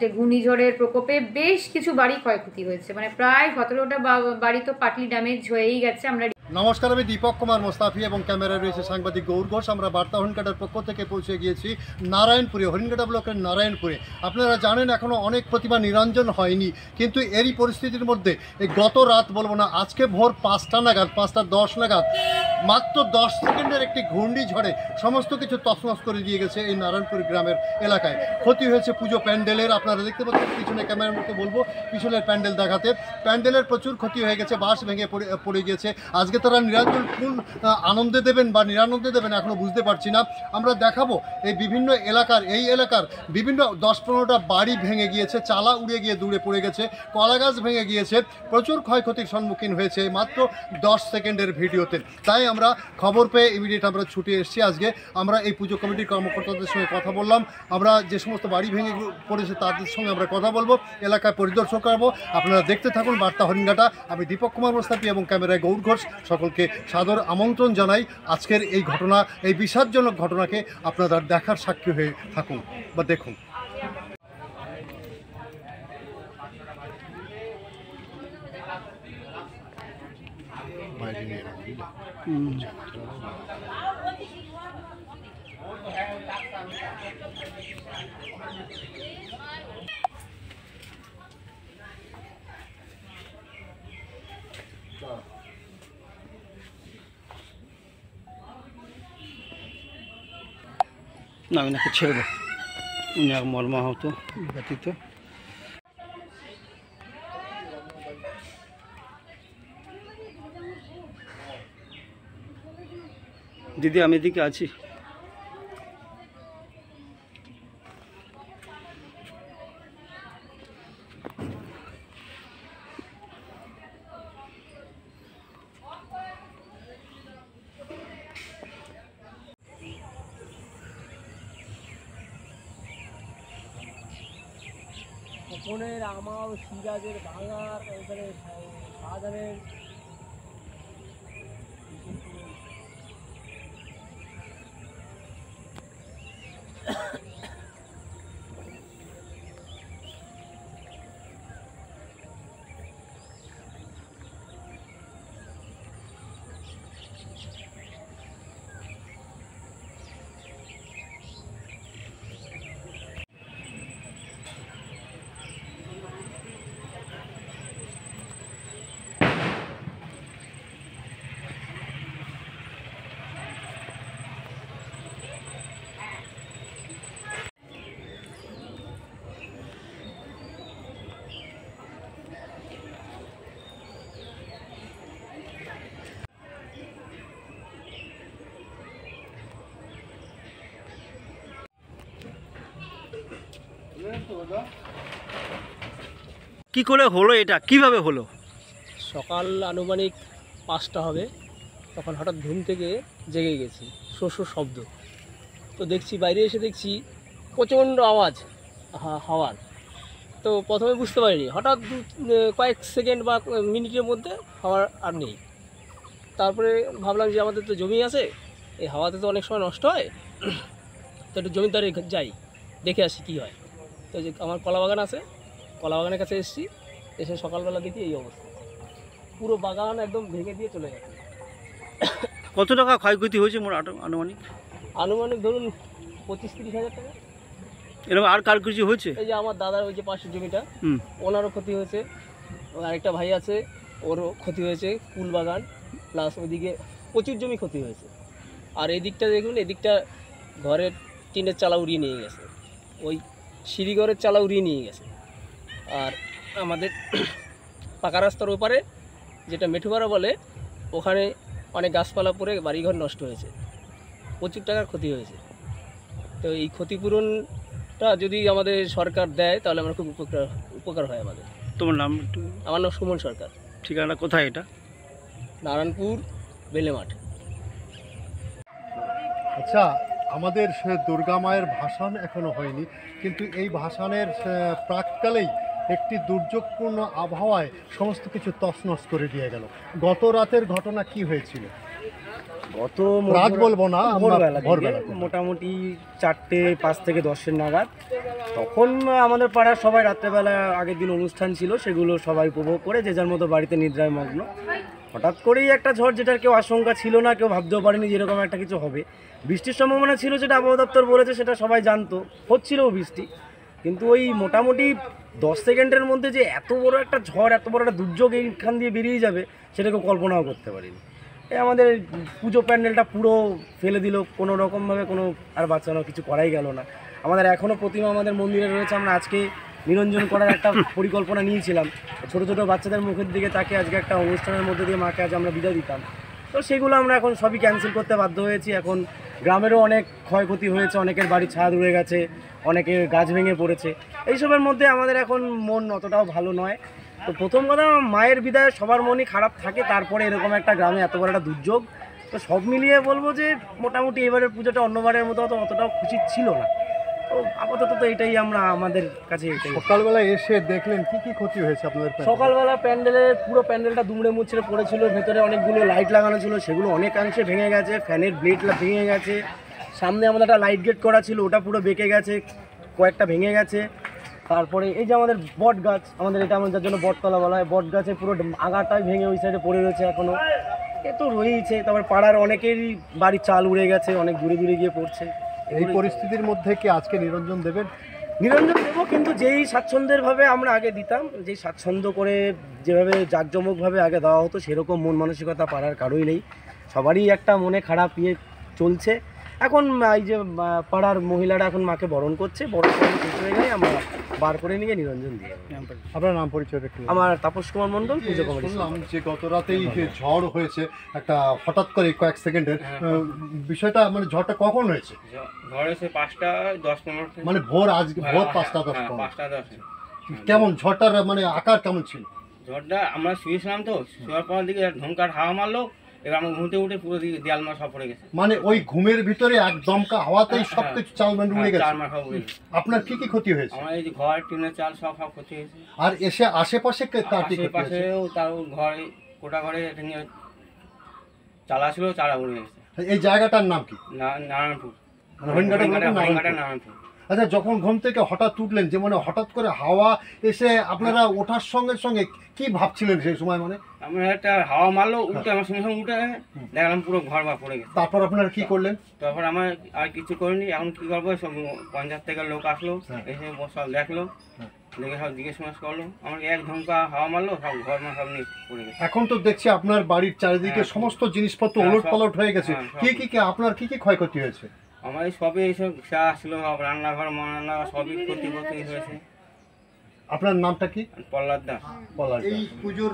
চারটে ঘূর্ণিঝড়ের প্রকোপে বেশ কিছু বাড়ি ক্ষয়ক্ষতি হয়েছে, মানে প্রায় 17টা বাড়ি তো পার্টলি ড্যামেজ হয়েই গেছে। আমরা নমস্কার, আমি দীপক কুমার মোস্তাফি এবং ক্যামেরায় রয়েছে সাংবাদিক গৌর ঘোষ। আমরা বার্তা হরিণঘাটার পক্ষ থেকে পৌঁছে গিয়েছি নারায়ণপুরে, হরিণঘাটা ব্লকের নারায়ণপুরে। আপনারা জানেন এখনও অনেক প্রতিমা নিরঞ্জন হয়নি, কিন্তু এরই পরিস্থিতির মধ্যে এই গত রাত বলবো না, আজকে ভোর 5টা নাগাদ, 5:10 নাগাদ মাত্র 10 সেকেন্ডের একটি ঘূর্ণিঝড়ে সমস্ত কিছু তছনছ করে দিয়ে গেছে এই নারায়ণপুর গ্রামের এলাকায়। ক্ষতি হয়েছে পুজো প্যান্ডেলের, আপনারা দেখতে পাচ্ছেন পিছনে, ক্যামেরার মধ্যে বলবো পিছনের প্যান্ডেল দেখাতে। প্যান্ডেলের প্রচুর ক্ষতি হয়ে গেছে, বাঁশ ভেঙে পড়ে গিয়েছে। আজকে তারা নিরঞ্জন ফুল আনন্দে দেবেন বা নিরানন্দে দেবেন এখনও বুঝতে পারছি না। আমরা দেখাবো এই বিভিন্ন এই এলাকার বিভিন্ন 10-15টা বাড়ি ভেঙে গিয়েছে, চালা উড়ে গিয়ে দূরে পড়ে গেছে, কলা গাছ ভেঙে গিয়েছে, প্রচুর ক্ষয়ক্ষতির সম্মুখীন হয়েছে মাত্র 10 সেকেন্ডের ভিডিওতে। তাই আমরা খবর পেয়ে ইমিডিয়েট আমরা ছুটে এসেছি। আজকে আমরা এই পুজো কমিটির কর্মকর্তাদের সঙ্গে কথা বললাম। আমরা যে সমস্ত বাড়ি ভেঙে পড়েছে তাদের সঙ্গে আমরা কথা বলবো, এলাকায় পরিদর্শন করবো। আপনারা দেখতে থাকুন বার্তা হরিণঘাটা। আমি দীপক কুমার মোস্তাফি এবং ক্যামেরায় গৌর ঘোষ সকলকে সাদর আমন্ত্রণ জানাই আজকের এই ঘটনা, এই বিষাদজনক ঘটনাকে আপনারা দেখার সাক্ষী হয়ে থাকুন বা দেখুন। না, আমি নাকি ছেড়ে দেব, উনি এক মর্মা হতো ব্যতীত। দিদি আমি এদিকে আছি। খোকনের, আমার, সিরাজের, ভাঙার, এখানে শাহজাহানের কি করে হলো এটা, কিভাবে হলো? সকাল আনুমানিক 5টা হবে, তখন হঠাৎ ঘুম থেকে জেগে গেছি, শোর শব্দ। তো দেখছি, বাইরে এসে দেখছি প্রচণ্ড আওয়াজ হাওয়ার। তো প্রথমে বুঝতে পারিনি, হঠাৎ কয়েক সেকেন্ড বা মিনিটের মধ্যে হাওয়ার আর নেই। তারপরে ভাবলাম যে আমাদের তো জমি আছে, এই হাওয়াতে তো অনেক সময় নষ্ট হয়, তো একটু জমিদারে যাই, দেখে আসি কী হয়। তো যে আমার কলা বাগান আছে, কলা বাগানের কাছে এসেছি, এসে সকালবেলা দেখি এই অবস্থা, পুরো বাগান একদম ভেঙে দিয়ে চলে গেছে। কত টাকা ক্ষয়ক্ষতি হয়েছে মোট আনুমানিক? আনুমানিক ধরুন 25-30 হাজার টাকা। এরকম আর কার কিছু হয়েছে? এই যে আমার দাদার ওই যে পাশের জমিটা, ওনারও ক্ষতি হয়েছে, আরেকটা ভাই আছে ওরও ক্ষতি হয়েছে, ফুল বাগান প্লাস ওইদিকে প্রচুর জমি ক্ষতি হয়েছে। আর এই দিকটা দেখুন, এদিকটা ঘরের টিনের চালা উড়িয়ে নিয়ে গেছে, ওই সিঁড়িঘরের চালা উড়িয়ে নিয়ে গেছে। আর আমাদের পাকা রাস্তার ওপারে যেটা মেঠুপাড়া বলে, ওখানে অনেক গাছপালা পড়ে বাড়িঘর নষ্ট হয়েছে, প্রচুর টাকার ক্ষতি হয়েছে। তো এই ক্ষতিপূরণটা যদি আমাদের সরকার দেয় তাহলে আমরা খুব উপকার হয় আমাদের। তোমার নাম? আমার নাম সুমন সরকার। ঠিকানা কোথায় এটা? নারায়ণপুর বেলেমাঠ। আচ্ছা, আমাদের দুর্গা মায়ের ভাসান এখনো হয়নি, কিন্তু এই ভাসানের প্রাককালেই একটি দুর্যোগপূর্ণ আবহাওয়ায় সমস্ত কিছু তছনছ করে দিয়ে গেল। গত রাতের ঘটনা কি হয়েছিল? গত রাত বলবো না, আমরা ভোরবেলা ভোরবেলা থেকে, মোটামুটি 4টে 5 থেকে 10-এর নাগাদ। তখন আমাদের পাড়ার সবাই রাত্রেবেলা আগের দিন অনুষ্ঠান ছিল, সেগুলো সবাই উপভোগ করে যে যার মতো বাড়িতে নিদ্রায় মগ্ন। হঠাৎ করেই একটা ঝড়, যেটার কেউ আশঙ্কা ছিল না, কেউ ভাবতেও পারেনি যেরকম একটা কিছু হবে। বৃষ্টির সম্ভাবনা ছিল, যেটা আবহাওয়া দপ্তর বলেছে, সেটা সবাই জানতো, হচ্ছিলও বৃষ্টি। কিন্তু ওই মোটামুটি 10 সেকেন্ডের মধ্যে যে এত বড় একটা ঝড়, এত বড় একটা দুর্যোগ এইখান দিয়ে বেরিয়ে যাবে, সেটা কেউ কল্পনাও করতে পারিনি। আমাদের পুজো প্যান্ডেলটা পুরো ফেলে দিল, কোনো রকমভাবে কোনো আর বাঁচানো কিছু করাই গেল না। আমাদের এখনও প্রতিমা আমাদের মন্দিরে রয়েছে, আমরা আজকে নিরঞ্জন করার একটা পরিকল্পনা নিয়েছিলাম। ছোটো ছোটো বাচ্চাদের মুখের দিকে তাকে আজকে একটা অনুষ্ঠানের মধ্যে দিয়ে মাকে আজ আমরা বিদায় দিতাম। তো সেগুলো আমরা এখন সবই ক্যান্সেল করতে বাধ্য হয়েছি। এখন গ্রামেরও অনেক ক্ষয়ক্ষতি হয়েছে, অনেকের বাড়ির ছাদ উড়ে গেছে, অনেকের গাছ ভেঙে পড়েছে। এইসবের মধ্যে আমাদের এখন মন অতটাও ভালো নয়। তো প্রথম কথা, মায়ের বিদায় সবার মনই খারাপ থাকে, তারপরে এরকম একটা গ্রামে এত বড় একটা দুর্যোগ। তো সব মিলিয়ে বলবো যে মোটামুটি এবারের পুজোটা অন্যবারের মতো অতটাও খুশি ছিল না। তো আপাতত তো এটাই আমরা আমাদের কাছে এটাই। সকালবেলা এসে দেখলেন কি কি ক্ষতি হয়েছে আপনাদের প্যান্ডেলে? সকালবেলা পুরো প্যান্ডেলটা দুমড়ে মুচড়ে পড়েছিল, ভেতরে অনেকগুলো লাইট লাগানো ছিল, সেগুলো অনেকাংশে ভেঙে গেছে, ফ্যানের ব্লেডটা ভেঙে গেছে, সামনে আমাদের একটা লাইট গেট করা ছিল, ওটা পুরো বেঁকে গেছে, কয়েকটা ভেঙে গেছে। তারপরে এই যে আমাদের বট গাছ, আমাদের এটা যার জন্য বটতলা বলা হয়, বট গাছে পুরো আগাটাই ভেঙে ওই সাইডে পড়ে রয়েছে এখনও, এ তো রয়েইছে। তারপর পাড়ার অনেকেরই বাড়ির চাল উড়ে গেছে, অনেক দূরে দূরে গিয়ে পড়ছে। এই পরিস্থিতির মধ্যে কি আজকে নিরঞ্জন দেবেন? নিরঞ্জন দেবো, কিন্তু যেই স্বাচ্ছন্দ্যেরভাবে আমরা আগে দিতাম, যেই স্বাচ্ছন্দ্য করে যেভাবে জাঁকজমকভাবে আগে দেওয়া হতো, সেরকম মন মানসিকতা পাড়ার কারোই নেই। সবারই একটা মনে খারাপ চলছে। এখন এই যে পাড়ার মহিলারা এখন মাকে বরণ করছে, বরণ করে শেষ হয়ে গেলে আমরা বার করে নিয়ে নিরঞ্জন দিয়ে। আপনার নাম পরিচয় একটু? আমার তাপস কুমার মণ্ডল, পুজো কমিটি। শুনলাম যে গত রাতেই ঝড় হয়েছে একটা, হঠাৎ করে কয়েক সেকেন্ডের বিষয়টা, মানে ঝড়টা কখন হয়েছে? ঝড় এসে 5:10-15 মানে ভোর, আজকে ভোর 5:10। 5:10। কেমন ঝড়টার মানে আকার কেমন ছিল? ঝড়টা আমরা শুয়েছিলাম, তো শোয়ার পর দিকে ধমকার হাওয়া মারলো, এবার আমরা ঘুমতে উঠে পুরো দিকে দেয়াল মার সব পড়ে গেছে। মানে ওই ঘুমের ভিতরে এক দমকা হাওয়াতেই সবকিছু চাল মানে উড়ে গেছে। চাল মার সব উড়ে গেছে। আপনার কি কি ক্ষতি হয়েছে? আমার এই যে ঘর, টিনের চাল সব ক্ষতি হয়েছে। আর এসে আশেপাশে কার কি ক্ষতি হয়েছে? আশেপাশেও তাও ঘরে, কোটা ঘরে চালা ছিল, চালা উড়ে গেছে। এই জায়গাটার নাম কি? নারায়ণপুর। মানে হরিণঘাটা নারায়ণপুর। আচ্ছা, যখন ঘুম থেকে হঠাৎ উঠলেন, যে মানে হঠাৎ করে হাওয়া এসে আপনারা ওঠার সঙ্গে সঙ্গে কি ভাবছিলেন সেই সময়? মানে আমরা একটা হাওয়া মারলো, উঠে আমার সঙ্গে সঙ্গে উঠে দেখলাম পুরো ঘর বা পড়ে গেছে। তারপর আপনারা কি করলেন? তারপর আমার আর কিছু করিনি। এখন কি করবো, সব পঞ্চায়েত থেকে লোক আসলো, এসে সব দেখলো, দেখে সব জিজ্ঞেস করলো। আমাকে এক ধমকা হাওয়া মারলো, সব ঘর মা সব নিয়ে পড়ে গেছে। এখন তো দেখছি আপনার বাড়ির চারিদিকে সমস্ত জিনিসপত্র ওলট পালট হয়ে গেছে। কি আপনার কি কি ক্ষয়ক্ষতি হয়েছে? আমার এই সবই এইসব চা ছিল, সব রান্নাঘর, রান্নাঘর সবই ক্ষতি হয়েছে। আপনার নামটা কি? পল্লাদ দাস। এই পুজোর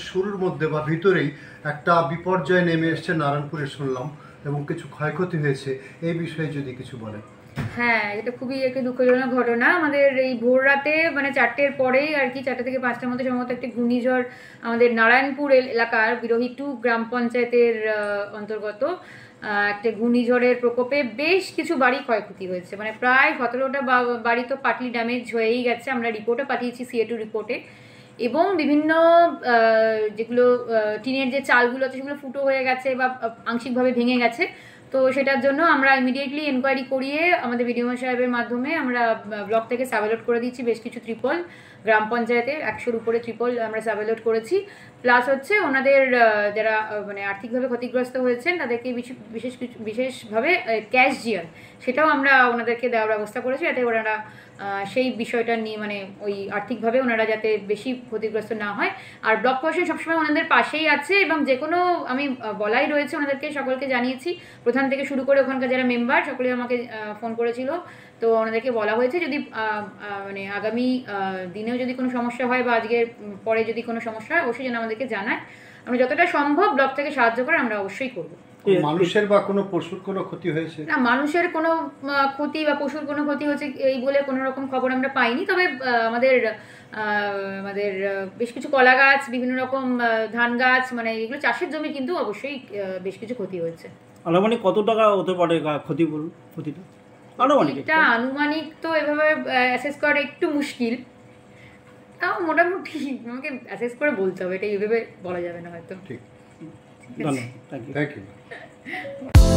শুরুর মধ্যে বা ভিতরেই একটা বিপর্যয় নেমে এসছে নারায়ণপুরে শুনলাম, এবং কিছু ক্ষয়ক্ষতি হয়েছে, এই বিষয়ে যদি কিছু বলেন। হ্যাঁ, এটা খুবই একটি দুঃখজনক ঘটনা। আমাদের এই ভোর রাতে মানে 4টের পরেই আর কি, 4টে থেকে 5টার মধ্যে সম্ভবত একটি ঘূর্ণিঝড় আমাদের নারায়ণপুর এলাকার বিরোহী 2 গ্রাম পঞ্চায়েতের অন্তর্গত একটা ঘূর্ণিঝড়ের প্রকোপে বেশ কিছু বাড়ি ক্ষয়ক্ষতি হয়েছে। মানে প্রায় 17টা বাড়ি তো পার্টলি ড্যামেজ হয়েই গেছে, আমরা রিপোর্টও পাঠিয়েছি CA2 রিপোর্টে। এবং বিভিন্ন যেগুলো টিনের যে চালগুলো আছে সেগুলো ফুটো হয়ে গেছে বা আংশিকভাবে ভেঙে গেছে। তো সেটার জন্য আমরা ইমিডিয়েটলি এনকোয়ারি করিয়ে আমাদের বিডিও সাহেবের মাধ্যমে আমরা ব্লক থেকে সাবঅ্যালট করে দিচ্ছি বেশ কিছু ত্রিপল, গ্রাম পঞ্চায়েতে 100-র উপরে ত্রিপল আমরা সাবঅ্যালট করেছি। প্লাস হচ্ছে ওনাদের যারা মানে আর্থিকভাবে ক্ষতিগ্রস্ত হয়েছেন তাদেরকে বিশেষভাবে ক্যাশ জিয়ার, সেটাও আমরা ওনাদেরকে দেওয়ার ব্যবস্থা করেছি, যাতে ওনারা সেই বিষয়টা নিয়ে মানে ওই আর্থিকভাবে ওনারা যাতে বেশি ক্ষতিগ্রস্ত না হয়। আর ব্লক প্রশাসন সবসময় ওনাদের পাশেই আছে, এবং যে কোনো আমি বলাই রয়েছে ওনাদেরকে, সকলকে জানিয়েছি, প্রধান থেকে শুরু করে ওখানকার যারা মেম্বার সকলেই আমাকে ফোন করেছিল। তো ওনাদেরকে বলা হয়েছে যদি মানে আগামী দিনেও যদি কোনো সমস্যা হয় বা আজকের পরে যদি কোনো সমস্যা হয় অবশ্যই যেন আমাদেরকে জানায়। আমরা যতটা সম্ভব ব্লক থেকে সাহায্য করে আমরা অবশ্যই করব। মানুষের বা কোনো পশুর কোনো ক্ষতি হয়েছে না? মানুষের কোনো ক্ষতি বা পশুর কোনো ক্ষতি হচ্ছে এই বলে কোনো রকম খবর আমরা পাইনি। তবে আমাদের বেশ কিছু কলা গাছ, বিভিন্ন রকম ধান গাছ, মানে এগুলো চাষের জমি, কিন্তু অবশ্যই বেশ কিছু ক্ষতি হয়েছে। আনুমানিক কত টাকা হতে পারে ক্ষতি? বলুন ক্ষতিটা এটা আনুমানিক তো এভাবে অ্যাসেস করা একটু মুশকিল, তাও মোটামুটি আমাকে অ্যাসেস করে বলতে হবে, এটা এইভাবে বলা যাবে না হয়তো। ঠিক। ধন্যবাদ, থ্যাংক ইউ।